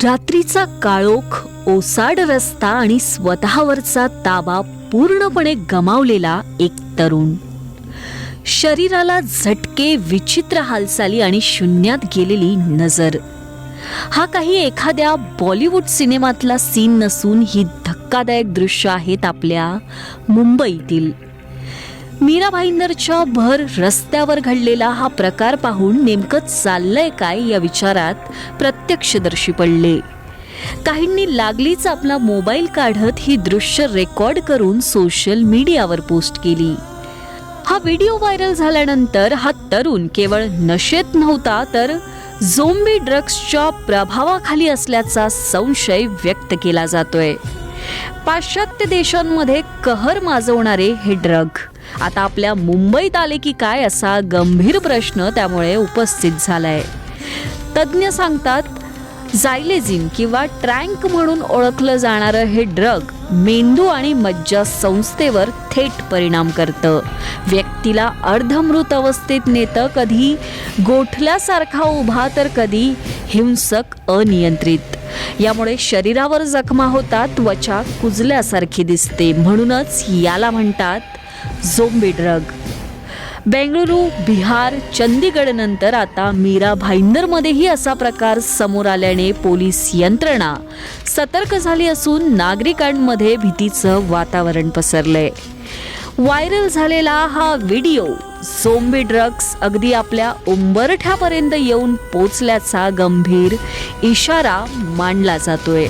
रात्रीचा काळोख, ओसाड रस्ता आणि स्वतःवरचा ताबा पूर्णपणे गमावलेला एक तरुण. शरीराला झटके, विचित्र हालचाली आणि शून्यात गेलेली नजर. हा काही एखाद्या बॉलिवूड सिनेमातला सीन नसून ही धक्कादायक दृश्य आहेत आपल्या मुंबईतील. मीरा भाईंदरच्या भर रस्त्यावर घडलेला हा प्रकार पाहून नेमकं चाललंय काय या विचारात प्रत्यक्षदर्शी पडले. काहींनी लागलीच आपला मोबाईल काढत ही दृश्य रेकॉर्ड करून सोशल मीडियावर पोस्ट केली. हा व्हिडिओ व्हायरल झाल्यानंतर हा तरुण केवळ नशेत नव्हता तर झोंबी ड्रग्सच्या प्रभावाखाली असल्याचा संशय व्यक्त केला जातोय. पाश्चात्य देशांमध्ये कहर माजवणारे हे ड्रग आता आपल्या मुंबईत आले की काय असा गंभीर प्रश्न त्यामुळे उपस्थित झालाय. तज्ज्ञ सांगतात, झायलेझिन किंवा ट्रँक म्हणून ओळखलं जाणारं हे ड्रग मेंदू आणि मज्जा संस्थेवर थेट परिणाम करतं. व्यक्तीला अर्धमृत अवस्थेत नेतं, कधी गोठल्यासारखा उभा तर कधी हिंसक अनियंत्रित. यामुळे शरीरावर जखमा होतात, त्वचा कुजल्यासारखी दिसते. म्हणूनच याला म्हणतात झोंबी ड्रग. बेंगळुरू, बिहार, चंदीगड नंतर आता मीरा भाईंदरमध्येही असा प्रकार समोर आल्याने पोलीस यंत्रणा सतर्क झाली असून नागरिकांमध्ये भीतीचं वातावरण पसरलंय. व्हायरल झालेला हा व्हिडिओ झोंबी ड्रग्स अगदी आपल्या उंबरठ्यापर्यंत येऊन पोचल्याचा गंभीर इशारा मानला जातोय.